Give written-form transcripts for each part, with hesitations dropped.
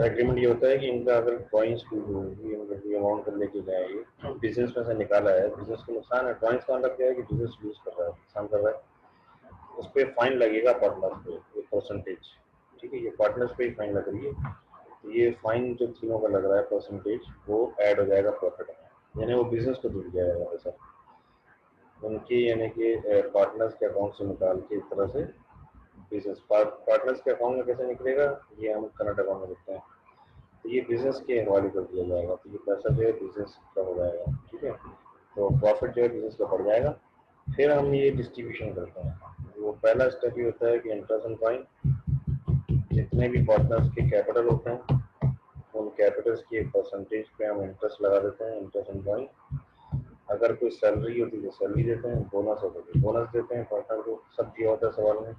Agreement ये होता है कि इनका अगर ड्राइंग्स अमाउंट कर लेके जाएंगे, बिजनेस में से निकाला है, बिजनेस को नुकसान है, ड्राइंग्स का मतलब क्या है कि बिजनेस लूज कर रहा है, नुकसान कर रहा है, उस पर फाइन लगेगा पार्टनर्स पे, एक परसेंटेज। ठीक है, ये पार्टनर्स पे ही फाइन लग रही है, तो ये फाइन जो तीनों का लग रहा है परसेंटेज, वो ऐड हो जाएगा प्रॉफिट में, यानी वो बिजनेस को जुड़ जाएगा पैसा उनकी, यानी कि पार्टनर्स के अकाउंट से निकाल के एक तरह से बिजनेस पार्टनर्स के अकाउंट में कैसे निकलेगा, ये हम करंट अकाउंट में लिखते हैं, तो ये बिजनेस के हवाले कर दिया जाएगा, तो ये पैसा जो है बिजनेस का हो जाएगा। ठीक है, तो प्रॉफिट जो है बिजनेस का बढ़ जाएगा। फिर हम ये डिस्ट्रीब्यूशन करते हैं। वो पहला स्टेप ये होता है कि इंटरेस्ट एंड फाइन, जितने भी पार्टनर्स के कैपिटल होते हैं उन कैपिटल्स की एक परसेंटेज पे हम इंटरेस्ट लगा देते हैं, इंटरेस्ट एंड फाइन। अगर कोई सैलरी होती है तो सैलरी देते हैं, बोनस होता है बोनस देते हैं पार्टनर को, सब दिया होता है सवाल में,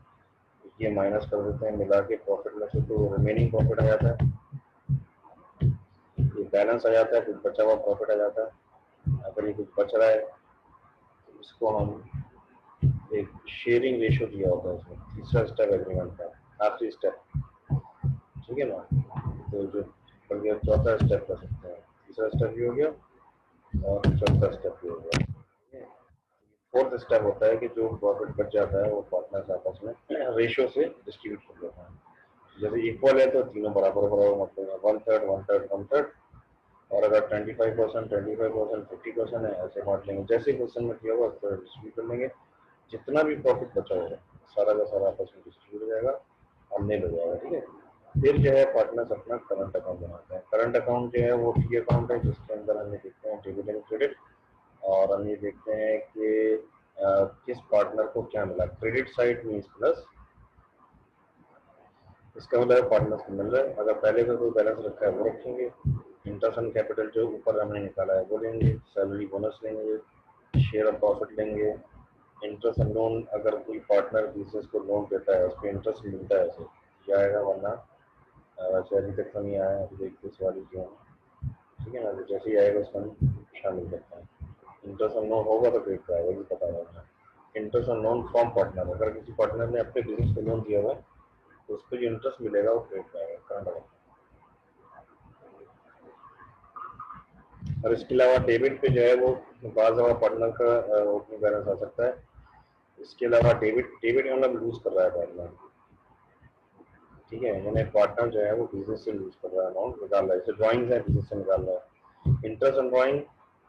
ये माइनस कर देते हैं मिला के प्रॉफिट में से, तो रिमेनिंग प्रॉफिट आ जाता है, ये बैलेंस आ जाता है, कुछ बचा हुआ प्रॉफिट आ जाता है। अगर ये कुछ बच रहा है तो इसको हम एक शेयरिंग रेशियो दिया होता है इसमें, तीसरा स्टेप एग्रीमेंट का, आखिरी स्टेप। ठीक है ना, तो जो बन गया चौथा स्टेप कर सकते हैं, तीसरा स्टेप भी हो गया और चौथा स्टेप भी हो गया। फोर्थ स्टेप होता है कि जो प्रॉफिट बच जाता है वो पार्टनर्स आपस में रेशियो से डिस्ट्रीब्यूट कर देते हैं। जैसे इक्वल है तो तीनों बराबर बराबर मतलब 1/3 1/3 1/3, और अगर 25% 25% 50% है, ऐसे बांट लेंगे जैसे क्वेश्चन में किया हुआ, तो डिस्ट्रीब्यूट कर लेंगे। जितना भी प्रॉफिट बचा होगा सारा का सारा आपस में डिस्ट्रीब्यूट हो जाएगा और नील हो जाएगा। ठीक है, फिर जो है पार्टनर्स अपना करंट अकाउंट बनाते हैं। करंट अकाउंट जो है वो टी अकाउंट है, जिसके अंदर हमें देखते हैं डेबिट एंड क्रेडिट, और हम ये देखते हैं कि किस पार्टनर को क्या मिला। क्रेडिट साइड मीन्स प्लस, इसका मतलब पार्टनर्स को मिल रहा है। अगर पहले का कोई बैलेंस रखा है वो रखेंगे, इंटरेस्ट ऑन कैपिटल जो ऊपर हमने निकाला है वो लेंगे, सैलरी बोनस लेंगे, शेयर ऑफ प्रॉफिट लेंगे, इंटरेस्ट ऑन लोन, अगर कोई पार्टनर बिजनेस को लोन देता है उस पर इंटरेस्ट मिलता है ऐसे जाएगा, वरना वैसे अभी तक तो नहीं आया है, अभी देखते इस वाली जो है। ठीक है ना, तो जैसे ही आएगा उसमें शामिल करता है। इंटरेस्ट ऑन लोन होगा तो क्रेडिट का आएगा, भी पता होगा। Interest on loan from partner, अगर किसी पार्टनर ने अपने बिजनेस को लोन दिया हुआ है तो उस पर जो इंटरेस्ट मिलेगा वो क्रेडिट का आएगा, करंट अकाउंट। और इसके अलावा डेबिट पे जो है वो बाज़ दफ़ा पार्टनर का ओपनिंग बैलेंस आ सकता है। इसके अलावा डेबिट डेबिट मतलब लूज कर रहा है पार्टनर। ठीक है, यानी पार्टनर जो है वो बिजनेस से लूज कर रहा है, अमाउंट निकाल रहा है, जैसे ड्राइंग्स है बिजनेस से निकाल रहा है, इंटरेस्ट ऑन ड्राइंग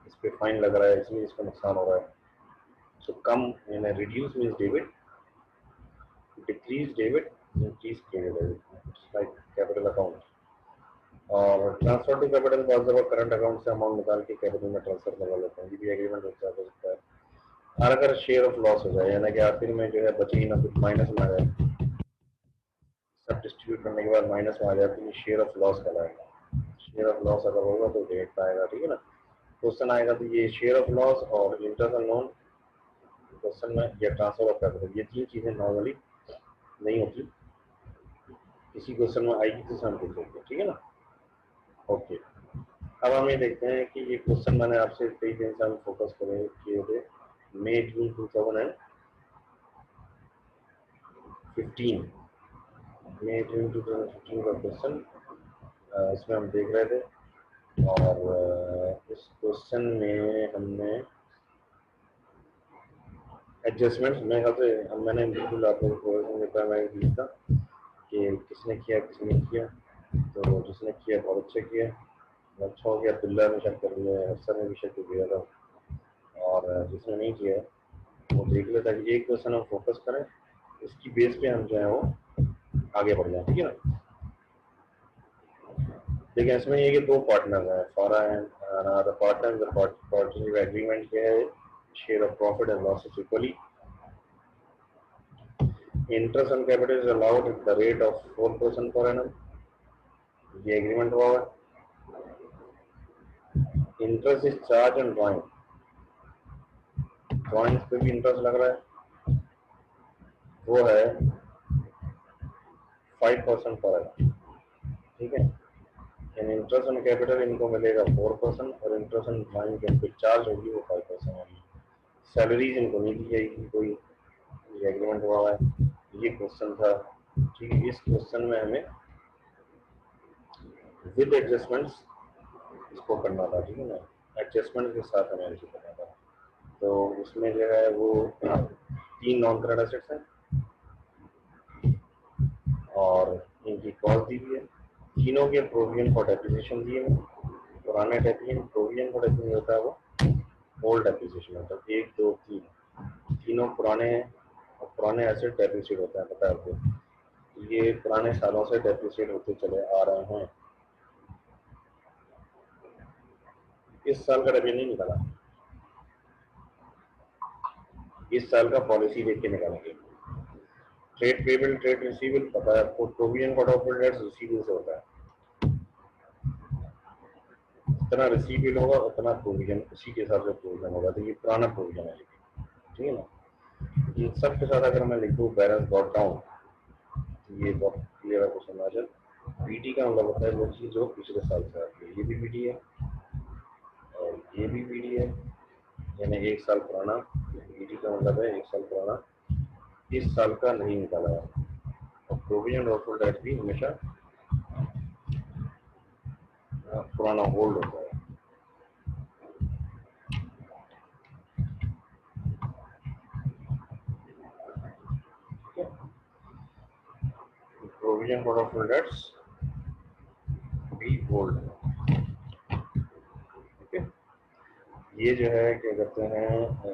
इस पर फाइन लग रहा है इसलिए इसका नुकसान हो रहा है। तो कम यानी reduce means debit, decrease debit, increase credit, like capital account. और ट्रांसफर टू कैपिटल बहुत दफा करंट अकाउंट से अमाउंट निकाल के कैपिटल में ट्रांसफर करवा लेते हैं, ये भी एग्रीमेंट हो सकता है। और अगर शेयर ऑफ लॉस हो जाए, यानी कि आखिर में जो है बची ही ना, कुछ माइनस में आ जाए, सब डिस्ट्रीब्यूट करने के बाद माइनस में आ जाए, तो ये शेयर ऑफ लॉस कहलाएगा। शेयर ऑफ लॉस अगर होगा तो डेट आएगा। ठीक है ना, क्वेश्चन आएगा तो ये शेयर ऑफ लॉस और इंटरेस्ट ऑन लोन क्वेश्चन में, या ट्रांसफर ऑफ कैपिटल, ये तीन चीजें नॉर्मली नहीं होती, किसी क्वेश्चन में आएगी तो हम पूछ लेंगे। ठीक है ना, ओके। अब हम ये देखते हैं कि ये क्वेश्चन मैंने आपसे कई दिन से हम फोकस करें किए थे, मई जून 2015, मई जून 2015 का क्वेश्चन इसमें हम देख रहे थे। और इस क्वेश्चन में हमने एडजस्टमेंट मेरे ख्याल से मैंने बिल्कुल आप लोगों को बताया, मैं दिया था कि किसने किया किसने नहीं किया। तो जिसने किया बहुत अच्छा किया, अच्छा हो गया, अब्दुल्ला ने शक कर दिया, अफसर ने भी शक कर दिया था, और जिसने नहीं किया वो देख लेता कि एक क्वेश्चन हम फोकस करें, इसकी बेस पे हम जो है वो आगे बढ़ जाए। ठीक है ना, देखिए इसमें ये कि दो पार्टनर हैं, फॉरा एंड द पार्टनर एग्रीमेंट क्या है, share of profit and losses equally, interest on capital is allowed at the rate of 4% per annum, ये एग्रीमेंट हुआ है। Interest is charge and drawing, drawings पे भी इंटरेस्ट लग रहा है, वो है 5% पर एनम। ठीक है, इंटरेस्ट ऑन कैपिटल इनको मिलेगा 4%, और इंटरेस्ट ऑन ड्राइंग के ऊपर चार्ज होगी वो 5% होगी। सैलरीज इनको नहीं दी जाएगी कोई, ये एग्रीमेंट हुआ है। ये क्वेश्चन था। ठीक है, इस क्वेश्चन में हमें विद एडजस्टमेंट्स इसको करना था, ठीक है ना, एडजस्टमेंट के साथ हमें इसे करना था। तो उसमें जो है वो 3 नॉन करंट एसेट्स हैं और इनकी कॉस्ट दी हुई है। तीनों के प्रोविजन फॉर डेप्रिसिएशन दिए हैं। पुराने डेप्रिसिएशन प्रोविजन फॉर डेप्रिसिएशन होता है वो ओल्ड डेप्रिसिएशन होता है, 1 2 3 तीनों पुराने एसेट डेप्रिसिएट होते हैं, पता है आपको। ये पुराने सालों से डेप्रिसिएट होते चले आ रहे हैं। इस साल का रेवेन्यू नहीं निकाला, इस साल का पॉलिसी देख के निकालेंगे। ट्रेड पेबल ट्रेड रिसीवेबल पता है आपको, provision for offer debts receivable से होता है। जितना रिसीवेबल होगा उतना प्रोविजन उसी के हिसाब से प्रोविजन होगा। तो ये पुराना प्रोविजन है, ठीक है ना। इन सब के साथ अगर मैं लिखूँ बैलेंस गॉट डाउन, तो ये बहुत क्लियर है क्वेश्चन आंसर। बीटी का मतलब होता है वो चीज़ जो पिछले साल से आती है। ये भी बीटी है और ये भी बीटी है, यानी 1 साल पुराना। बीटी का मतलब है 1 साल पुराना, इस साल का नहीं निकाला है। और प्रोविजन ऑफ डेट भी हमेशा पुराना होल्ड होता है। प्रोविजन फॉर ऑफ डेट्स भी होल्ड है, ठीक है। ये जो है क्या कहते हैं,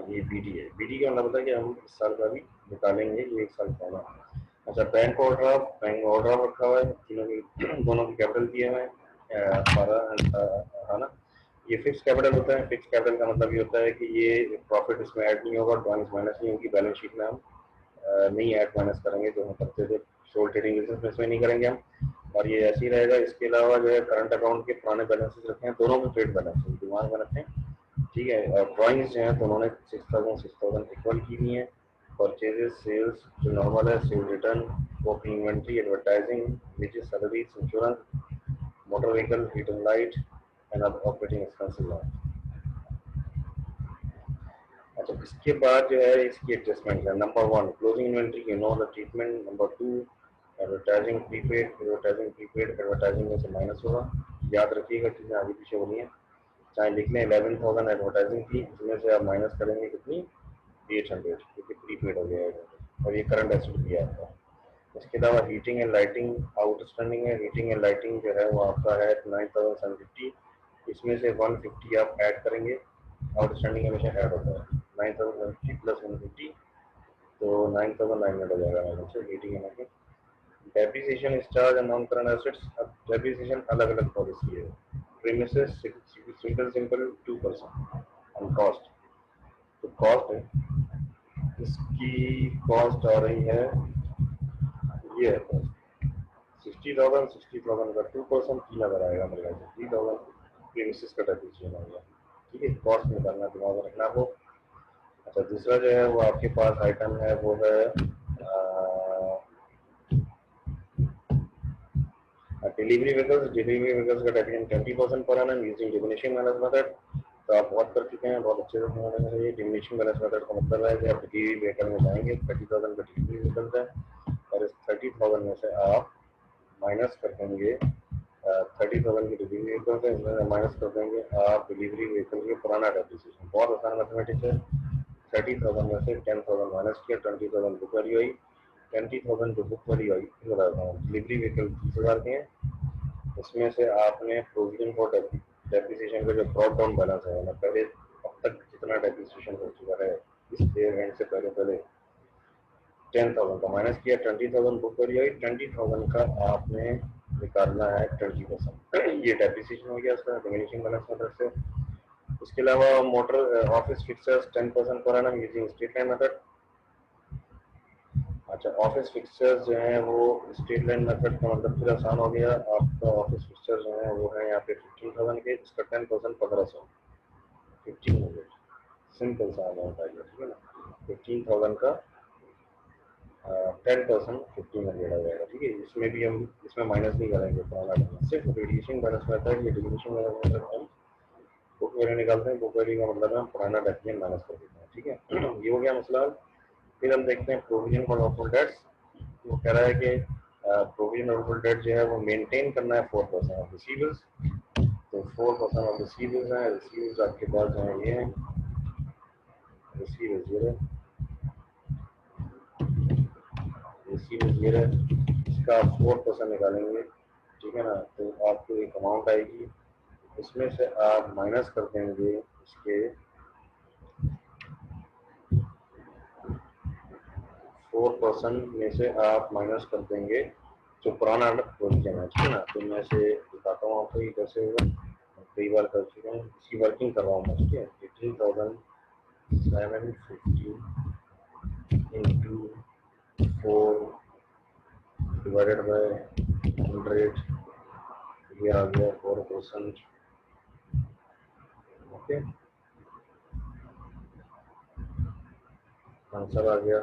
ये बीडी है। बीडी का मतलब होता है कि हम इस साल का भी निकालेंगे, ये 1 साल पुराना। अच्छा, बैंक ओवरड्राफ्ट रखा हुआ है, तीनों की दोनों की कैपिटल दिए हुए हैं 12 है ना। ये फिक्स कैपिटल होता है। फिक्स कैपिटल का मतलब ये होता है कि ये प्रॉफिट इसमें ऐड नहीं होगा, ड्रॉइंग्स माइनस नहीं होगी, बैलेंस शीट में हम नहीं ऐड माइनस करेंगे जो हम करते थे सोल ट्रेडिंग बिजनेस में, इसमें नहीं करेंगे हम, और ये ऐसे ही रहेगा। इसके अलावा जो है करंट अकाउंट के पुराने बैलेंसेस रखे हैं, दोनों में ट्रेड बैलेंस दिमाग में रखें, ठीक है। और ड्रॉइंग्स जो हैं तो उन्होंने 6,000 इक्वल की हुई हैं। परचेजेस सेल्स जो नॉर्मल है, cell return, opening inventory, advertising, wages, salaries, insurance, motor vehicle, heat and light and other operating expenses. अच्छा, इसके बाद जो है इसकी एडजस्टमेंट है। Number 1 closing inventory, you know the treatment. Number 2 advertising prepaid advertising में से माइनस होगा। याद रखिएगा चीज़ें आगे पीछे हो रही हैं, चाहे लिख लें 11,000 एडवर्टाइजिंग की, इसमें से आप माइनस करेंगे कितनी, 800, क्योंकि प्रीपेड हो गया है और ये करंट एसेट भी है आपका। इसके अलावा हीटिंग एंड लाइटिंग आउटस्टैंडिंग है। हीटिंग एंड लाइटिंग जो है वो आपका है 9,750, इसमें से 150 आप ऐड करेंगे। आउटस्टैंडिंग हमेशा ऐड होता है। 9,750 प्लस 150 तो 9,900 हो जाएगा मेरे से heating and lighting. Depreciation charge and non current assets, अब डेप्रिसिएशन अलग अलग पॉलिसी है। Premises simple 2% on cost. तो कॉस्ट है, इसकी कॉस्ट आ रही है, ये है कॉस्ट 60,000 का 2% 3,000 आएगा मेरे ख्याल से। 3,000 प्रीमिसेस का डेप्रिसिएशन आएगा, ठीक है। कॉस्ट निकालना दिमाग में रखना वो। अच्छा, दूसरा जो है वो आपके पास आइटम है वो है डिलीवरी व्हीकल्स का depreciation 20% per annum using diminishing balance method. तो आप बहुत कर चुके हैं, बहुत अच्छे से समझ लेना चाहिए। डिमिनिशिंग बैलेंस मेथड का मतलब है कि आप डिलीवरी व्हीकल में जाएंगे, 30,000 का डिलीवरी व्हीकल्स है और इस 30,000 में से आप माइनस कर देंगे 30,000 की डिलीवरी व्हीकल्स है, इसमें माइनस कर देंगे आप डिलीवरी व्हीकल के पुराना डेप्रिसिएशन। बहुत आसान मैथमेटिक्स है। 30,000 में से 10,000 माइनस किया, 20,000 बुक वैल्यू आई। 20,000 जो बुक वैल्यू आई बताता हूँ। डिलीवरी व्हीकल 30,000 के हैं, इसमें से आपने प्रोविजन फॉर डेप्रिसिएशन का जो ब्रॉड डाउन बैलेंस है ना, पहले अब तक जितना डेप्रिसिएशन हो चुका है इस ईयर एंड से पहले 10,000 का माइनस किया, 20,000 बुक वैल्यू आई। 20,000 का आपने निकालना है 20%। ये डेप्रिसिएशन हो गया उसका डिमिनिशिंग बैलेंस मेथड से। इसके अलावा motor office fixers 10% per annum using straight line method. अच्छा, ऑफिस फिक्सचर्स जो हैं वो स्ट्रेट लाइन मेथड का मतलब फिर आसान हो गया। आपका ऑफिस फिक्सचर जो है वो है यहाँ पे 15,000 के, इसका 10% 1,500, 1,500 सिंपल सा अमाउंट आएगा, ठीक है ना। 15,000 का 10% 1,500 आ जाएगा, ठीक है। इसमें भी हम इसमें माइनस नहीं करेंगे, पुराना सिर्फ रेडिएशन बैलेंस मेथड है। ये रेडिएशन बैलेंस मेथड हम बुक वैल्यू निकालते हैं, बुक वैल्यू का मतलब है हम पुराना डेप्रिसिएशन माइनस कर देते हैं, ठीक है। ये हो गया मसला। फिर हम देखते हैं प्रोविजन फॉर ऑफर डेट्स। वो कह रहा है कि प्रोविजन ऑफ डेट जो है वो मेंटेन करना है 4% ऑफ रिसीवर्स। तो 4% ऑफ रिसीवर्स हैं, रिसीवर्स आपके पास जो है ये हैं, रिसीवर्स ये रहे, रिसीवर्स ये रहे, इसका आप 4% निकालेंगे, ठीक है ना। तो आपको एक अमाउंट आएगी, इसमें से आप माइनस कर देंगे इसके 4% में से आप माइनस कर देंगे जो पुराना प्रोविजन है, ठीक है ना। तो मैं से बताता हूँ आपको ये कैसे होगा, कई बार कर चुके हैं, इसकी वर्किंग कर रहा हूँ मैं, ठीक है। 18,750 इंटू 4 डिवाइडेड बाय 100, ये आ गया 4%, ओके, आंसर आ गया।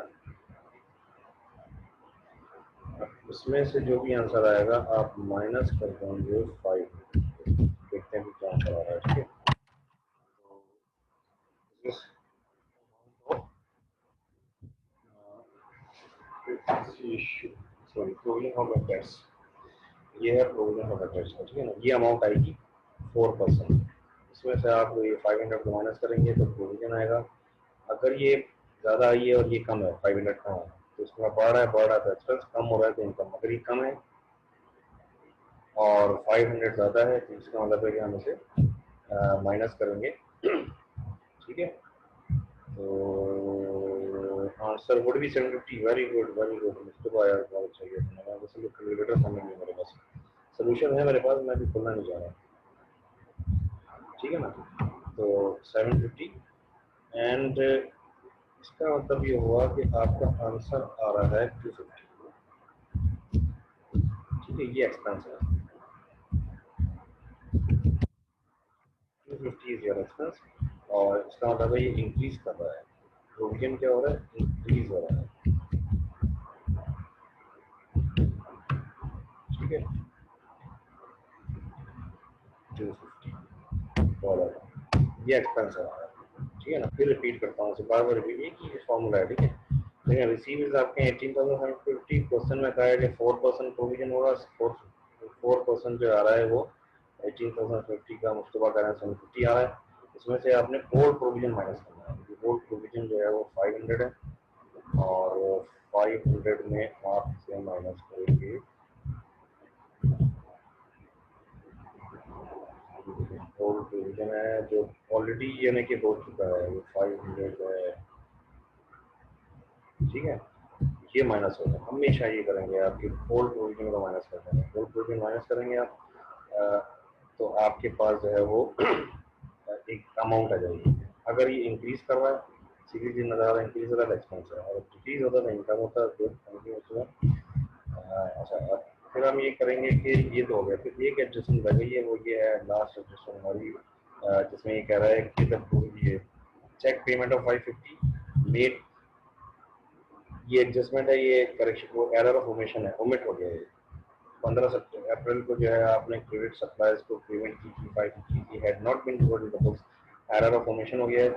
इसमें से जो भी आंसर आएगा आप माइनस कर देंगे 5, देखते हैं कि क्या आंसर आ रहा है, ठीक है। सॉरी, प्रोविजन ऑफ डेट्स, ये है प्रोविजन ऑफ डेट्स, ठीक है ना। ये अमाउंट आएगी 4%, इसमें से आप ये 500 को माइनस करेंगे तो प्रोविजन आएगा। अगर ये ज़्यादा आई है और ये कम है, 500 कम है, तो इसमें बढ़ रहा है तो एक्सपेंस, कम हो रहा है तो इनकम। अगर ये कम है और 500 ज़्यादा है तो इसका मतलब है कि हम इसे माइनस करेंगे, ठीक है। तो answer would be 750, very good very good, मुझको यार बहुत अच्छा किया तुमने, वैसे भी कैलकुलेटर सामने नहीं है मेरे पास, सोल्यूशन है मेरे पास, मैं भी खोलना नहीं जा रहा, ठीक है ना। तो 750 एंड इसका मतलब ये हुआ कि आपका आंसर आ रहा है 250, ठीक है। ये एक्सपेंस है, 250 इज योर एक्सपेंस, और इसका मतलब है ये इंक्रीज कर रहा है, प्रोविजन क्या हो रहा है, इंक्रीज हो रहा है, ठीक है। 250 डॉलर, ये एक्सपेंस है, ठीक है ना। फिर रिपीट करता हूँ, बार बार रिपीट, ये फॉर्मूला है, ठीक है। देखिए रिसीव आपके 18,750, क्वेश्चन में कहा है कि 4% प्रोविजन होगा, 4% जो आ रहा है वो 18,750 का मुस्तफा करें 750 आ रहा है, इसमें से आपने ओल्ड प्रोविजन माइनस करना है। ओल्ड प्रोविजन जो है वो 500 है, और 500 में आप इसे माइनस करेंगे, ओल्ड प्रोविजन है जो ऑलरेडी यानी कि हो चुका है, वो 500 है, ठीक है। ये माइनस होगा, हमेशा ये करेंगे, आपकी ओल्ड प्रोविजन को माइनस कर देंगे, ओल्ड प्रोविजन माइनस करेंगे आप, तो आपके पास जो है वो एक अमाउंट आ जाएगी। अगर ये इंक्रीज कर रहा है, सीधी सी नज़र इंक्रीज हो रहा है एक्सपेंस है, और डिक्रीज होता है इनकम होता है, तो अच्छा। अब फिर हम ये करेंगे कि ये तो हो गया, फिर एक एडजस्टमेंट रह गई है, वो ये है लास्ट एडजस्टमेंट हमारी, जिसमें ये कह रहा है कि ये चेक पेमेंट ऑफ 550 मेड, ये एडजस्टमेंट है, ये करेक्शन, वो एरर ऑफ ओमिशन है, ओमिट हो गया है। 15 अप्रैल को जो है आपने क्रेडिट सप्लायर्स को पेमेंट की थी 550 की, had not been devoted the books, error of omission हो गया है।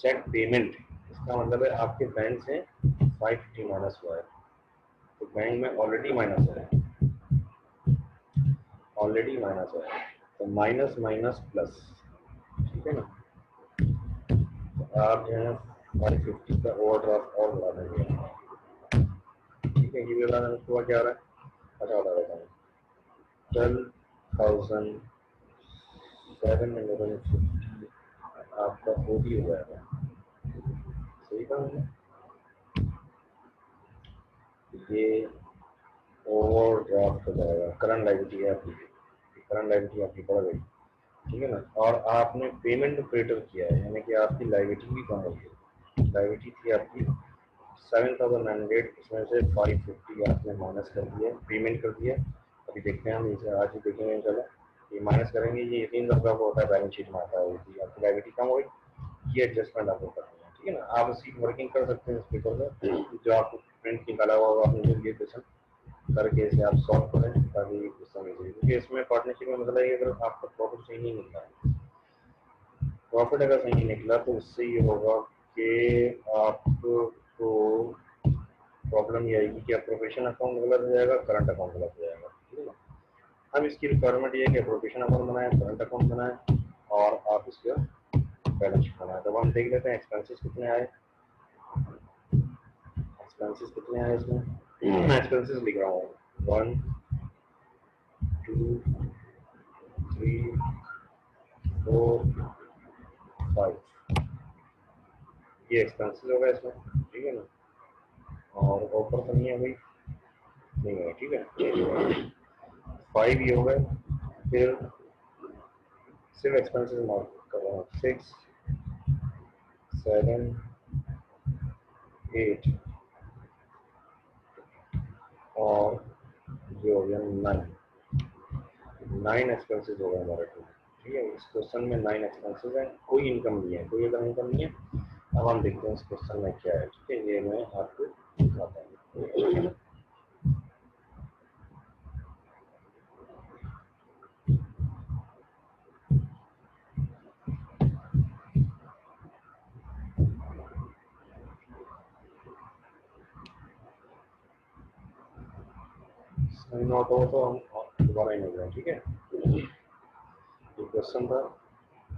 चेक पेमेंट, इसका मतलब है आपके बैंक से 550 माइनस हुआ है, तो बैंक में ऑलरेडी माइनस है, ऑलरेडी माइनस है, तो माइनस माइनस प्लस, ठीक है ना। तो आप जो है 550 का ओवरड्राफ्ट और बढ़ा देंगे, ठीक है। ये भी बता दें क्या आ रहा है, अच्छा बता देता हूँ, 12,750 आपका ओडी हो जाएगा, सही कहा मैंने। ये ओवरड्राफ्ट हो जाएगा, करंट लायबिलिटी है आपकी, करंट लायबिलिटी आपकी बढ़ गई, ठीक है ना। और आपने पेमेंट क्रेडिटर किया है, यानी कि आपकी लायबिलिटी भी कम हो गई, लायबिलिटी थी आपकी 7,900, इसमें से 550 आपने माइनस कर दिया, पेमेंट कर दिया। अभी देखते हैं हम इसे, आज ही देखेंगे इंशाल्लाह, ये माइनस करेंगे, ये यकीन का होता है, बैलेंस शीट में आता है, आपकी लायबिलिटी कम हो गई, ये एडजस्टमेंट आपको करना है, ठीक है ना। आप इसी वर्किंग कर सकते हैं इस पेपर में, जो आपको प्रिंट निकाला हुआ होगा आपने, ये क्वेश्चन करके इसे आप सॉल्व करें, ताकि समझ लीजिए, क्योंकि इसमें पार्टनरशिप में मतलब है कि अगर आपका प्रॉफिट सही नहीं मिलता है, प्रॉफिट अगर सही निकला तो उससे ये होगा कि आपको प्रॉब्लम ये आएगी कि अब प्रोफेशन अकाउंट गलत हो जाएगा, करंट अकाउंट गलत हो जाएगा, ठीक है ना। अब इसकी रिक्वायरमेंट ये है कि प्रोफेशन अकाउंट बनाए, करंट अकाउंट बनाए और आप इसका बैलेंस शीट बनाए। तो हम देख लेते हैं एक्सपेंसेस कितने आए। एक्सपेंसेस कितने आए इसमें, एक्सपेंसेस लिख रहा हूँ 1 2 3 4 5, ये एक्सपेंसेस हो गए इसमें, ठीक है ना। और ऊपर तो नहीं है भाई, नहीं है, ठीक है। 5 ये हो गए, फिर सिर्फ एक्सपेंसेस मार्क कर रहा हूँ 6 7 8 और ये हो गया 9 एक्सपेंसेस हो गए हमारे टोटल, ठीक है। इस क्वेश्चन में 9 एक्सपेंसेस हैं, कोई इनकम नहीं है, कोई अदर इनकम नहीं है। अब हम देखते हैं इस क्वेश्चन में क्या है, ठीक है, ये मैं आपको दिखाता हूँ। साइन आउट हो तो हम दोबारा ही नहीं, ठीक है। ये क्वेश्चन था,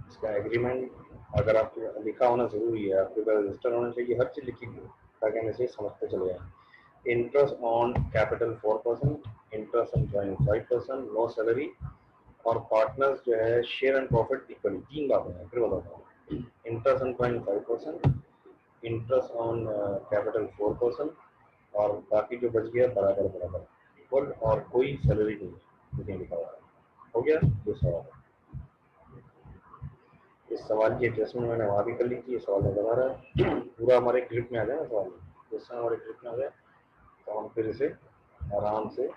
इसका एग्रीमेंट अगर आपको लिखा होना जरूरी है, आपके पास रजिस्टर होना चाहिए, हर चीज लिखी हुई ताकि हम इसे समझते चले जाए। Interest on capital 4%, interest on joint 5%, no salary और पार्टनर्स जो है शेयर एंड प्रॉफिट इक्वली। 3 बातें हैं, फिर बताता हूँ। Interest on joint 5%, interest on capital 4% और बाकी जो बच गया बराबर बराबर इक्वल, और कोई सैलरी नहीं लिखा हुआ है। हो गया ये सवाल। इस सवाल की एडजस्टमेंट मैंने वहाँ भी कर ली थी, ये सवाल बता रहा है। पूरा हमारे ग्रिप में आ जाए ना सवाल, क्वेश्चन हमारे ग्रिप में आ जाए तो हम फिर इसे आराम से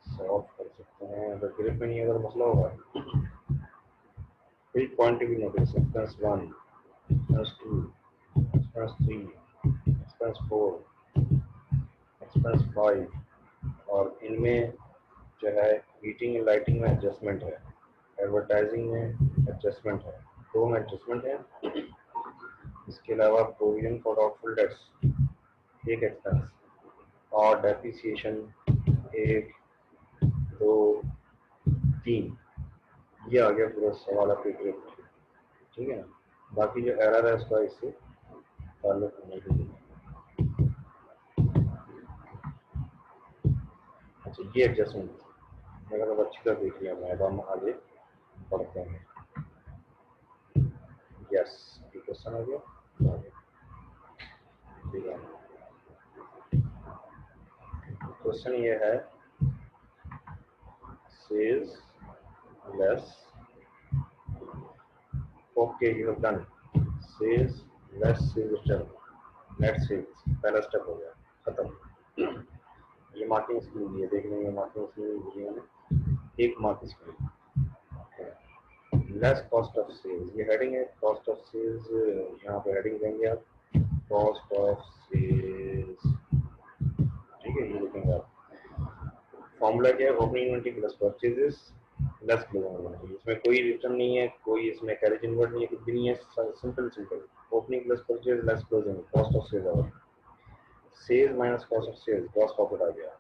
सॉल्व कर सकते हैं। अगर ग्रिप में नहीं है तो मसला होगा। फिर पॉइंट भी notice, expense 1, expense 2, expense 3, expense 4, expense 5 और इनमें जो है हीटिंग एंड लाइटिंग में एडजस्टमेंट है, एडवर्टाइजिंग में एडजस्टमेंट है, दो में एडजस्टमेंट है। इसके अलावा प्रोविजन फॉर डाउटफुल डेट्स एक एक्सपेंस और डेप्रिसिएशन 1 2 3, ये आ गया पूरा सवाल आपके ग्रिप, ठीक है ना। बाकी जो एरर है उसका इससे ताल्लुक नहीं है। अच्छा ये एडजस्टमेंट मेरा मतलब अच्छी तरह देख लिया मैं, अब हम आगे बढ़ते हैं। यस ये क्वेश्चन हो गया, ठीक है। क्वेश्चन ये है sales less, okay you have done sales less sales return, net sales पहला स्टेप हो गया खत्म। ये मार्किंग स्कीम दी है, देख लेंगे मार्किंग स्कीम दी है मैंने, एक mark scheme. Less cost of sales, ये हेडिंग है कॉस्ट ऑफ सेल्स, यहाँ पे हेडिंग देंगे आप कॉस्ट ऑफ सेल्स, ठीक है, ये लिखेंगे आप। फॉर्मूला क्या है, opening inventory plus purchases less closing inventory. इसमें कोई रिटर्न नहीं है, कोई इसमें कैरेज इनवर्ट नहीं है, कुछ भी नहीं है, simple simple opening plus purchase less closing cost of sales और sales minus cost of sales gross profit आ गया,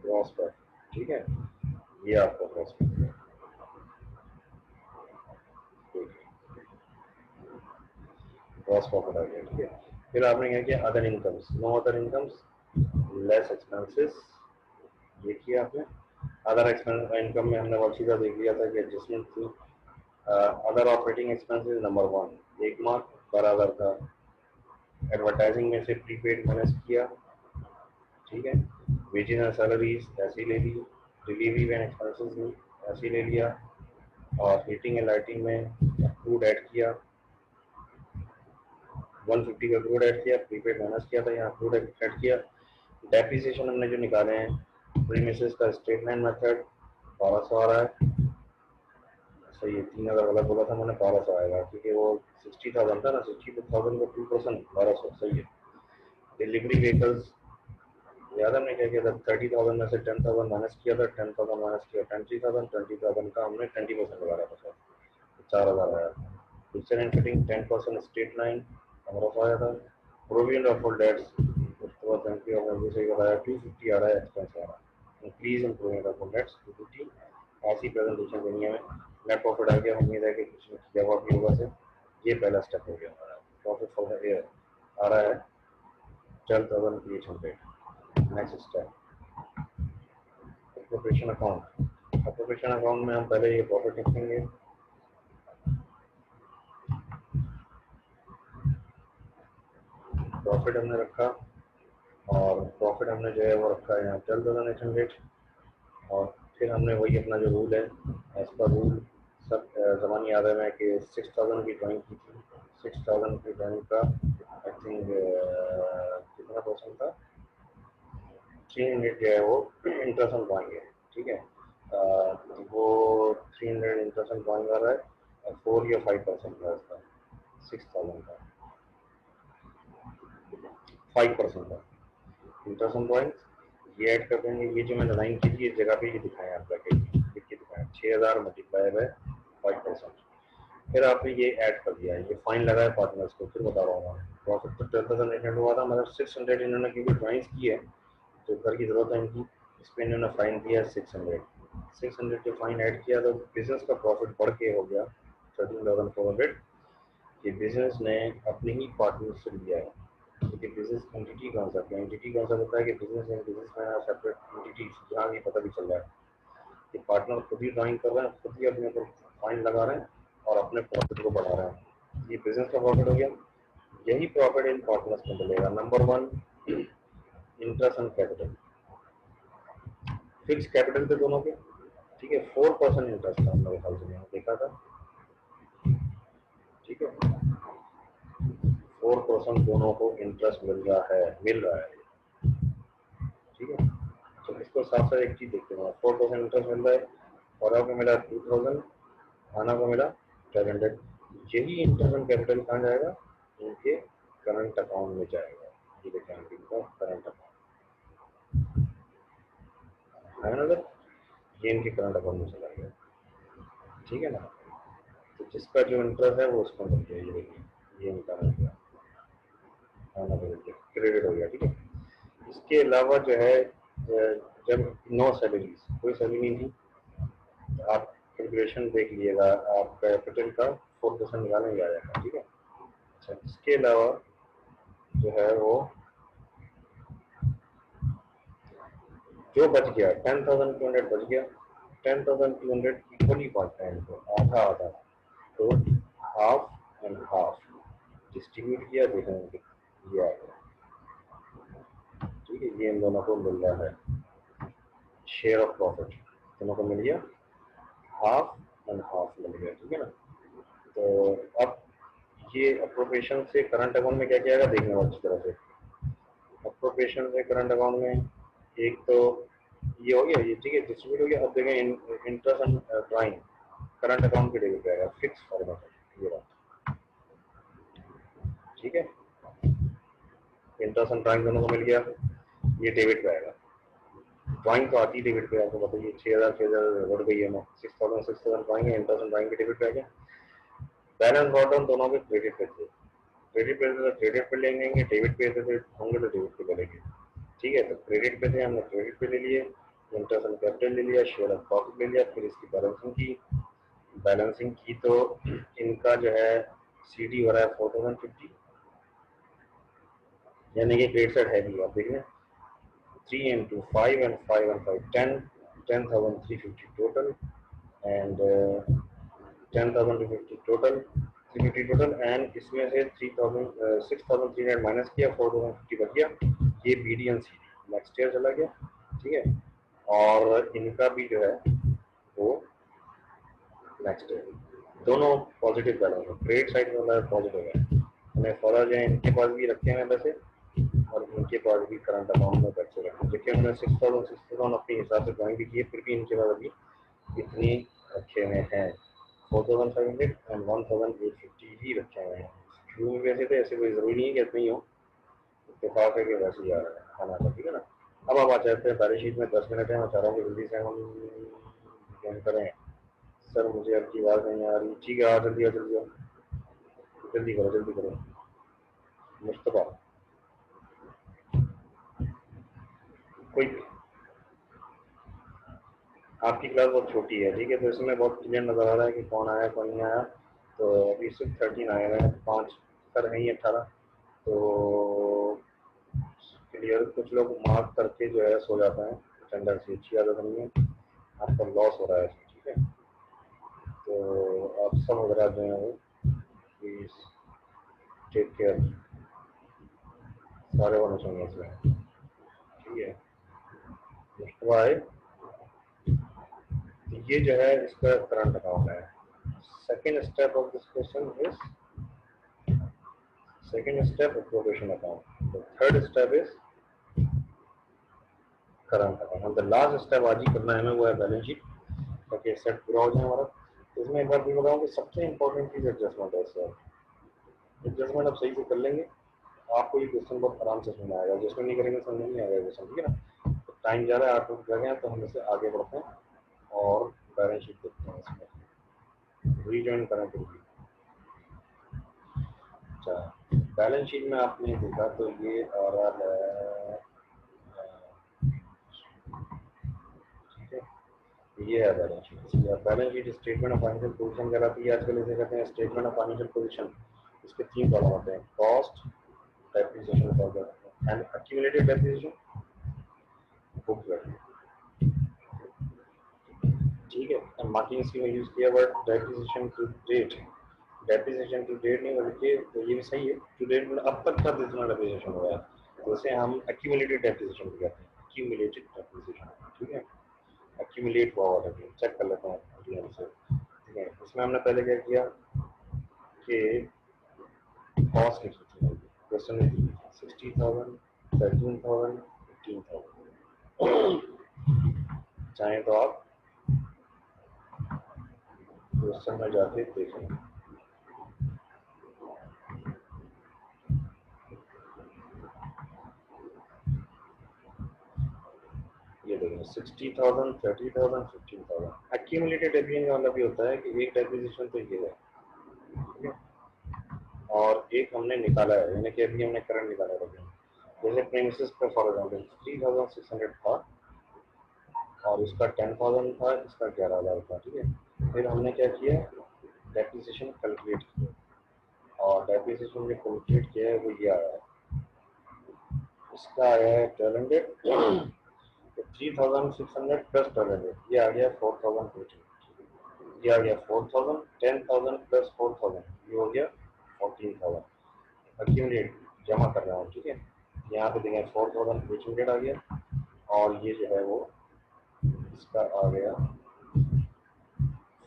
ग्रॉस प्रॉफिट, ठीक है, ये आपका ग्रॉस प्रॉफिट, ग्रॉस प्रॉफिट आ गया, ठीक है। फिर आपने क्या किया, other incomes, no other incomes less expenses, ये किया आपने। अदर एक्सपेंस इनकम में हमने बहुत सीधा देख लिया था कि एडजस्टमेंट थी। अदर ऑपरेटिंग एक्सपेंसेस नंबर 1 एक मार्क बराबर था। एडवर्टाइजिंग में से प्रीपेड माइनस किया, ठीक है। वेजेस एंड सैलरीज ऐसे ही ले ली, डिलीवरी वैन एक्सपेंसेस भी ऐसे ही ले लिया, और हीटिंग एंड लाइटिंग में क्रूड ऐड किया, 150 का क्रूड ऐड किया, प्रीपेड माइनस किया था, यहाँ क्रूड ऐड किया। डेप्रिसिएशन हमने जो निकाले हैं प्रीमिसेस का स्ट्रेट लाइन मेथड 1200 आ रहा है, सही है। 3000 गलत बोला था मैंने, 1200 आएगा क्योंकि वो 60,000 था ना, 60,000 का 2% 1200 सही है। डिलीवरी व्हीकल्स याद है हमने क्या किया था, 30,000 में से 10,000 माइनस किया था, 10,000 माइनस किया 20,000 का हमने 20% लगा रहा था, तो 4,000 आया। Picture and fitting 10% straight line 1500 आया था। प्रोविजन ऑफ ऑल डेट्स, उसके बाद एंट्री ऑफ एवरी सही बताया 250 आ रहा है, एक्सपेंस आ रहा है, increase in provision of all debts 250। ऐसी प्रेजेंटेशन देनी है हमें। नेट प्रॉफिट आ गया, उम्मीद है कि कुछ किया हुआ भी होगा से। ये पहला स्टेप हो गया हमारा। प्रॉफिट फॉर द ईयर आ रहा है 12,800। Next step appropriation account. Appropriation account में हम पहले ये प्रॉफिट लिखेंगे। प्रॉफिट हमने रखा और प्रॉफिट हमने जो है वो रखा है यहाँ 12,800। और फिर हमने वही अपना जो रूल है, एज पर रूल सब ज़बान याद है मैं कि 6,000 की ड्राइंग की थी। 6,000 की ड्राइंग का आई थिंक कितना परसेंट था, 300 जो है वो इंटरेस्ट ऑन ड्राइंग है। ठीक है, वो 300 इंटरेस्ट ऑन ड्राइंग आ रहा है, 4 या 5% है उसका, 6,000 का 5% है इंटरेस्ट ऑन ड्राइंग। ये ऐड कर देंगे। ये जो मैंने लाइन की थी इस जगह पे ये दिखाया है, ब्रैकेट लिख के दिखाया 6,000 मल्टीप्लाई बाय 5%। फिर आपने ये ऐड कर दिया है, ये फाइन लगा है पार्टनर्स को। फिर बता रहा हूँ मैं, प्रॉफिट तो 12,800 हुआ था, मतलब 600 इन्होंने क्योंकि ड्राइंग्स की है तो घर की जरूरत है इनकी, इस पर इन्होंने फाइन दिया 600। 600 जो फाइन ऐड किया तो बिजनेस का प्रॉफिट बढ़ के हो गया 13,400। ये बिजनेस ने अपने ही पार्टनर से लिया है। क्योंकि बिजनेस एंटिटी कॉन्सेप्ट है, एंटिटी कॉन्सेप्ट होता है कि बिजनेस एंड बिजनेस में सेपरेट एंटिटी, जहाँ ये पता भी चल रहा है कि पार्टनर खुद ही ड्राइंग कर रहे हैं, खुद ही अपने ऊपर फाइन लगा रहे हैं और अपने प्रॉफिट को बढ़ा रहे हैं। ये बिजनेस का प्रॉफिट हो गया। यही प्रॉफिट इन पार्टनर्स में मिलेगा। Number 1 interest on capital, fix capital पे दोनों के। ठीक है, 4% इंटरेस्ट था मेरे ख्याल से, देखा था। ठीक है, 4% दोनों को इंटरेस्ट मिल रहा है। ठीक है, तो इसको साथ साथ एक चीज देखते हैं, 4% इंटरेस्ट मिल रहा है और आपको मिला 2,000, खाना को मिला 1200। यही इंटरेस्ट ऑन कैपिटल कहाँ जाएगा, इनके करंट अकाउंट में जाएगा। ये देखें इनका करंट अकाउंट है ना सर, ये इनके करंट अकाउंट में चला गया। ठीक है ना, तो जिसका जो इंटरेस्ट है वो उसको मिल गया। ये देखिए, ये इनका मिल गया, खाना मिल गया, क्रेडिट हो गया। ठीक है, इसके अलावा जो है जब नो सैलरीज, कोई सैलरी नहीं थी, आप कैलकुलेशन देख लीजिएगा, आप कैपिटल का 4% निकालेंगे आ जाएगा। ठीक है, अच्छा इसके अलावा जो है वो जो बच गया 10,200 बच गया। 10,200 इक्वली बांटना है इनको, आधा आधा, तो हाफ एंड हाफ डिस्ट्रीब्यूट किया, देखेंगे ये आ गया। ठीक है, ये इन दोनों को मिल रहा है शेयर ऑफ प्रॉफिट, दोनों को मिल गया, हाफ एंड हाफ मिल गया। ठीक है ना, तो अब ये अप्रोप्रिएशन से करंट अकाउंट में क्या किया जाएगा देखना अच्छी तरह से। अप्रोप्रिएशन से करंट अकाउंट में एक तो ये हो गया, ये ठीक है डिस्ट्रीब्यूट हो गया। अब देखें interest on drawing current account पे डेबिट जाएगा, फिक्स फॉर्मेट है ये बात। ठीक है, इंटरेस्ट ऑन ड्राइंग दोनों को मिल गया, ये डेबिट पे आएगा। ड्राइंग तो आती है डेबिट पे, आपको बताइए 6,000 बढ़ गई है ना, 6,000 ड्राइंग है, इंटरेस्ट ऑन ड्राइंग के डेबिट पे आ गया। बैलेंस ब्रॉट डाउन दोनों के क्रेडिट पे थे, क्रेडिट पे थे तो क्रेडिट पे लेंगे, डेबिट पे थे होंगे तो डेबिट पे करेंगे। ठीक है, तो क्रेडिट पे थे, हमने क्रेडिट पे ले लिए, इंटरेस्ट ऑन कैपिटल ले लिया, शेयर ऑफ प्रॉफिट ले लिया, फिर इसकी बैलेंसिंग की तो इनका जो है सीडी हो रहा है 4,050, यानी कि क्रेडिट साइड है भी, आप देख लें 3 into 5 and 5 and 5 10,350 total, and 10,250 total, 350 total, and इसमें से 3,000 6,300 माइनस किया, 4,050 बच गया। ये B D N C D next year चला गया। ठीक है, और इनका भी जो है वो नेक्स्ट ईयर, दोनों पॉजिटिव बैलेंस है, क्रेडिट साइड में पॉजिटिव है। हमने फॉलो जो है इनके पास भी रखे हैं वैसे, और इनके पास भी करंट अकाउंट में बच्चे रखे, देखिए हमने 6,000 अपने हिसाब से ड्राइंग भी की है, फिर भी इनके पास अभी इतनी रखे हुए हैं, 4,500 एंड 1,850 ही रखे हुए हैं। शुरू में वैसे तो ऐसे कोई जरूरी नहीं है कि इतने ही हो, इतफाक है कि वैसे ही आ रहा है खाना का। ठीक है ना, अब आप आ जाते हैं बैलेंस शीट में। 10 मिनट है, मैं चाह रहा हूँ कि जल्दी से हम ज्वाइन करें। सर मुझे आपकी आवाज़ नहीं आ रही। ठीक है, आ जल्दी आ, जल्दी करो जल्दी करो। मुस्तफा कोई आपकी क्लास बहुत छोटी है, ठीक है, तो इसमें बहुत क्लियर नजर आ रहा है कि कौन आया कौन नहीं आया। तो अभी सिर्फ 13 आए हुए हैं, 5 कर नहीं 18। तो क्लियर कुछ लोग मार्क करके जो है सो जाते हैं, अटेंडेंस की अच्छी आदत नहीं है, आपका लॉस हो रहा है, ठीक है। तो आप सब वगैरह जो है वो प्लीज टेक केयर, सारे होने चाहिए इसमें, ठीक है। वाई ये जो है इसका करंट अकाउंट है। Second step of this question is second step appropriation account. The third step is current account. हम द लास्ट स्टेप आज ही करना है हमें, वो है बैलेंस शीट, ताकि सेट पूरा हो जाए हमारा। तो इसमें एक बार भी बताऊँ कि सबसे इंपॉर्टेंट चीज एडजस्टमेंट है सर। एडजस्टमेंट आप सही से कर लेंगे, आपको ये क्वेश्चन बहुत आराम से समझ आएगा। एडजस्टमेंट नहीं करेंगे समझ नहीं आएगा क्वेश्चन, ठीक है ना। तो टाइम जा रहा है, 8 मिनट लगे हैं, तो हम इससे आगे बढ़ते हैं और बैलेंस शीट देखते हैं। इसमें रीजॉइन करें तो अच्छा, बैलेंस शीट में आपने देखा तो ये आ रहा है, ठीक है, ये है balance sheet. Balance sheet statement of financial position कहलाती है आजकल, इसे कहते हैं स्टेटमेंट ऑफ फाइनेंशियल पोजीशन। इसके 3 कॉलम होते हैं, cost, depreciation and accumulated depreciation, book value, ठीक है। मार्किंग स्कीम में यूज किया word depreciation to date. Depreciation to date नहीं बल्कि तो ये भी सही है, टू डेट में अब तक का जितना डेप्रिसिएशन हुआ है तो उसे हम एक्यूमुलेटेड डेप्रिसिएशन कहते हैं, एक्यूमुलेटेड डेप्रिसिएशन, ठीक है। एक्यूमुलेट हुआ हुआ है, चेक कर लेते हैं से, ठीक है। इसमें हमने पहले क्या किया कि कॉस्ट लिखी थी, क्वेश्चन में दी 60,000, 13,000, 15,000। चाहें तो आप क्वेश्चन में जाके देखें। ये देखें 60,000, 30,000, 15,000। एक्यूमुलेटेड डेप्रिसिएशन का मतलब ये होता है कि एक डेप्रिसिएशन तो ये है, ठीक है, और एक हमने निकाला है, यानी कि अभी हमने करंट निकाला है। जैसे प्रीमिसेस पे फॉर एग्जांपल 3,600 था और इसका 10,000 था, इसका 11,000 था, ठीक है। फिर हमने क्या किया, डेप्रिसिएशन कैलकुलेट किया और डेप्रिसिएशन जो कैलकुलेट किया है वो ये आया है, इसका आया है 1200, 3,600 प्लस 1200, ये आ गया 4,000, ये आ गया 4,000, 10,000 प्लस 4,000, ये हो गया 14,000। एक्यूमुलेट जमा कर रहा हूँ, ठीक है। यहाँ पे देखें 4,800 आ गया और ये जो है वो इसका आ गया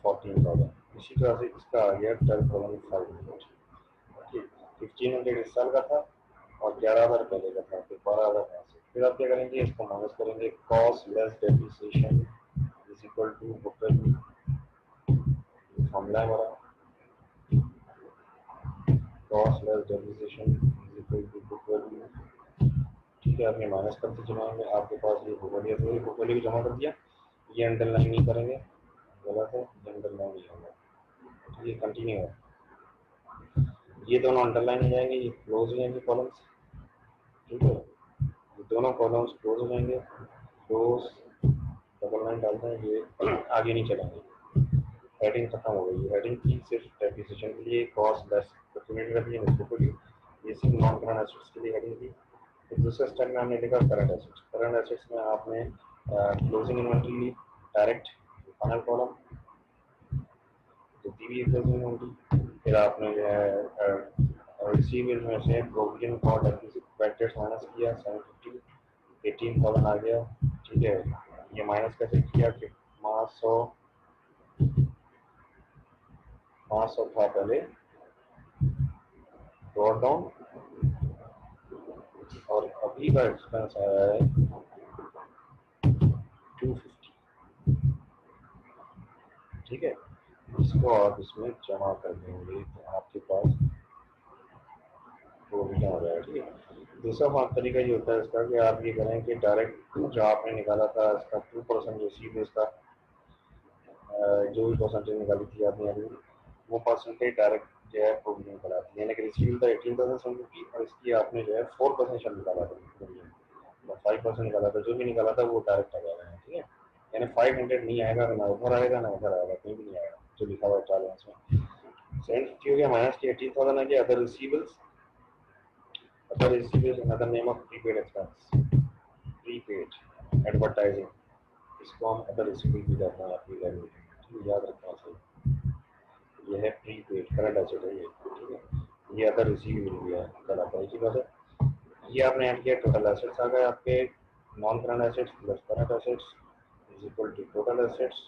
14,000। इसी तरह से इसका आ गया 12,500, ठीक। 1,500 इस साल का था और 11,000 पहले का था, फिर 12,000 यहाँ से। फिर आप क्या करेंगे, इसको माइनस करेंगे, cost less depreciation is equal to book value, formula है हमारा, cost less depreciation is equal to book value, ठीक है। आपने माइनस करते चलाएंगे, आपके पास ये बुक वैल्यू, तो ये बुक वैल्यू जमा कर दिया। ये अंडरलाइन नहीं करेंगे, गलत है, ये अंडरलाइन नहीं होगा, ये कंटिन्यू है, ये दोनों अंडरलाइन हो जाएंगे, ये क्लोज हो जाएंगे कॉलम्स, ठीक है। ये दोनों कॉलम्स क्लोज हो जाएंगे, क्लोज डबल लाइन डालते हैं, ये आगे नहीं चलेंगे। हेडिंग खत्म हो गई, हेडिंग थी सिर्फ डेप्रिसिएशन के लिए, कॉस्ट लेस डॉक्यूमेंट कर दिया उसको लिए, ये सिर्फ नॉन करंट एसेट्स के लिए हेडिंग थी। फिर दूसरे स्टेप में हमने लिखा करंट एसेट्स। करंट एसेट्स में आपने क्लोजिंग इन्वेंट्री ली डायरेक्ट, फाइनल कॉलम तो दी हुई क्लोजिंग इन्वेंट्री। फिर आपने जो है रिसीवेबल में से provision for deficit bad debts minus किया, 750, 18,000 आ गया, ठीक है। ये माइनस कैसे किया कि 500 था पहले, ब्रॉट डाउन, और अभी का एक्सपेंस आया है 250, ठीक है। इसको आप इसमें जमा कर देंगे तो आपके पास प्रोविजन हो जाएगा, ठीक है। दूसरा तरीका ये होता है इसका कि आप ये करें कि डायरेक्ट जो आपने निकाला था इसका 2% जो सीधे इसका जो भी परसेंटेज निकाली थी आपने अभी, वो परसेंटेज डायरेक्ट जो है प्रोविजन निकाला थी, यानी कि रिसीव था 18,750 और इसकी आपने जो है 4% निकाला था प्रोविजन, 5% निकाला था, जो भी निकाला था वो डायरेक्ट आ जाएगा, ठीक है। यानी 500 नहीं आएगा, ना ऊपर आएगा ना उधर आएगा, कहीं भी नहीं आएगा जो लिखा हुआ है बैलेंस में। 750 हो गया माइनस की 18,000 आ गया। Other receivables, other receivables another name of prepaid expense, prepaid advertising, इसको हम अदर रिसीवेबल भी कहते हैं आपकी लैंग्वेज, याद रखना चाहिए। ये है प्रीपेड करंट एसेट है ये, ठीक है। ये अदर रिसीवेबल भी है, कल आता है, इसी बात है। ये आपने ऐड किया, टोटल एसेट्स आ गए आपके, non current assets plus current assets is equal to total assets.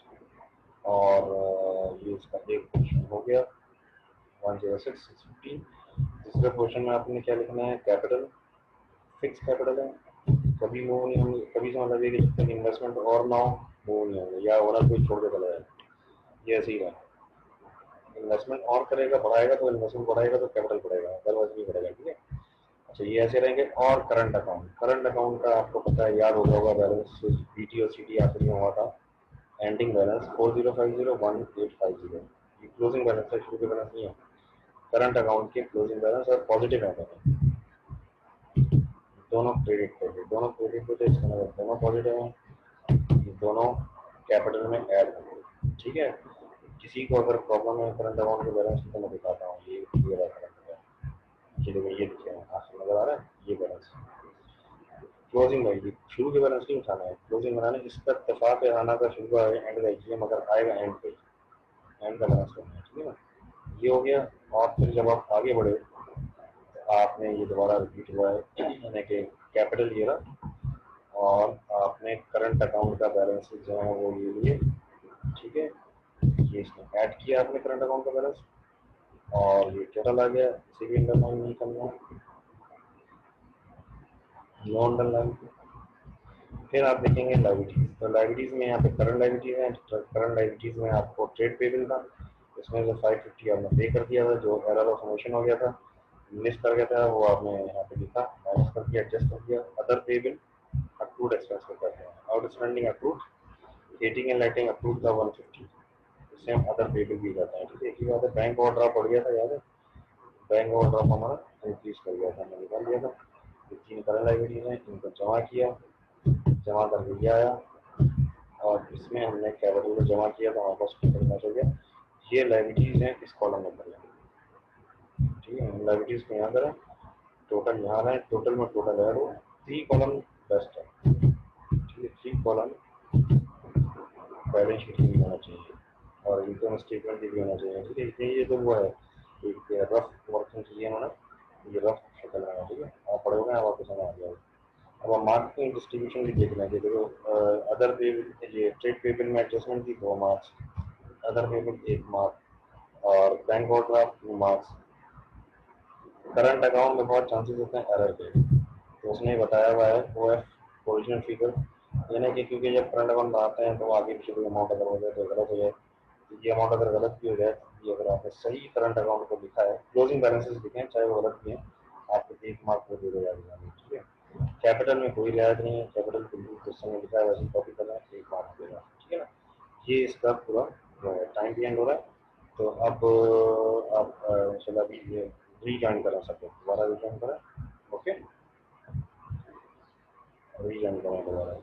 और ये इसका एक पोर्शन हो गया 106,650। दूसरे पोर्शन में आपने क्या लिखना है, कैपिटल, फिक्स कैपिटल है, कभी मूव नहीं होंगे, कभी समझ लगे कि जब तक इन्वेस्टमेंट और ना हो मूव नहीं होंगे, या ओनर कोई छोड़ के चला जाए, ये ऐसे ही है। इन्वेस्टमेंट और करेगा बढ़ाएगा तो इन्वेस्टमेंट बढ़ाएगा तो कैपिटल बढ़ेगा, अदरवाइज नहीं बढ़ेगा, ठीक है। अच्छा ये ऐसे रहेंगे। और करंट अकाउंट, करंट अकाउंट का आपको पता है, याद हो गया होगा, बैलेंस बीटी और सीटी आखिरी में हुआ था, एंडिंग बैलेंस 40501850, ये क्लोजिंग बैलेंस है, शुरू के बैलेंस नहीं है। करंट अकाउंट के क्लोजिंग बैलेंस और पॉजिटिव है, दोनों क्रेडिट पे थे, दोनों क्रेडिट पे थे, इसका मतलब दोनों पॉजिटिव हैं, ये दोनों कैपिटल में ऐड होंगे, ठीक है। किसी को अगर प्रॉब्लम है करंट अकाउंट के बैलेंस की तो मैं दिखाता हूँ, ये क्लियर है करंट अकाउंट, ये देखो, ये दिखे नजर आ रहा है, ये बैलेंस क्लोजिंग रहेगी, शुरू के बैलेंस नहीं उठाना है, क्लोजिंग बनाना है। इसका इत्तेफाक है आना का, शुरू का एंड का ये, मगर आएगा एंड पे, एंड का बैलेंस करना है, ठीक है ना। ये हो गया। और फिर जब आप आगे बढ़े तो आपने ये दोबारा रिपीट हुआ है, यानी कि कैपिटल ये रहा, और आपने करंट अकाउंट का बैलेंस जो है वो ये लिए, ठीक है। ये इसमें ऐड किया आपने करंट अकाउंट का बैलेंस, और ये टोटल आ गया, इसे भी अंडरलाइन नहीं करना, नो अंडरलाइन। फिर आप देखेंगे लाइबिलिटीज, तो लाइबिलिटीज में यहाँ पे करंट लाइबिलिटीज है, करंट लाइबिलिटीज में आपको ट्रेड पेबल था, इसमें जो 550 आपने पे कर दिया था, जो एरर ऑफ ओमिशन हो गया था, मिस कर गया था, वो आपने यहाँ पे लिखा, माइनस कर दिया, एडजस्ट कर दिया। अदर पेबल अक्रूड एक्सपेंस को कहते हैं, outstanding accrued, heating and lighting accrued था 150, इससे हम अदर पेबल भी कहते हैं, ठीक है। एक ही बात है, बैंक ओवरड्राफ्ट बढ़ गया था, याद है, बैंक ओवरड्राफ्ट हमारा इंक्रीज कर गया था, हमने निकाल दिया था। ये 3 करंट लाइबिलिटीज हैं, इनको जमा किया, जमा करके लिया आया, और इसमें हमने कैपिटल को जमा किया तो हमारे पास टोटल मैच हो गया। ये लाइबिलिटीज हैं, इस कॉलम में करें, ठीक है। लाइबिलिटीज को यहाँ करें, टोटल यहाँ रहे, टोटल में टोटल है वो 3 कॉलम बेस्ट है, ठीक है। 3 कॉलम बैलेंस शीट भी होना चाहिए, और इनकम स्टेटमेंट भी होना चाहिए, ठीक है। ये तो वो है एक रफ वर्किंग चाहिए उन्होंने, ये रफ शक्ल है, ठीक है। आप पढ़ोगे आप आपको समझ आ जाएगा। अब हम मार्केटिंग डिस्ट्रीब्यूशन भी देखना है, देखो अदर पेबल, ये ट्रेड पेबल में एडजस्टमेंट की 2 मार्क्स, अदर पेबल 1 मार्क, और bank overdraft 2 marks. Current account में बहुत चांसेस होते हैं एरर के, तो उसने बताया हुआ है वो है ओरिजिनल फिगर, यानी कि क्योंकि जब करंट अकाउंट बनाते हैं तो आगे पीछे कोई अमाउंट अगर हो जाए तो गलत हो जाए, तो ये अमाउंट अगर गलत भी हो जाए, तो ये अगर आपने सही करंट अकाउंट को लिखा है, क्लोजिंग बैलेंसेस लिखे हैं चाहे वो गलत भी हैं, आपको 1 मार्क को दे दिया जाएगा, ठीक है। कैपिटल में कोई रियायत नहीं है, कैपिटल बिल्कुल क्वेश्चन में लिखा है वैसे कॉपी करना है, 1 मार्क देगा, ठीक है ना। ये इसका पूरा टाइम भी एंड हो रहा है, तो अब आप चलो अभी ये रीजॉइन करा सकते हैं, दोबारा रीजॉइन करें, ओके, रीजॉइन करें दोबारा।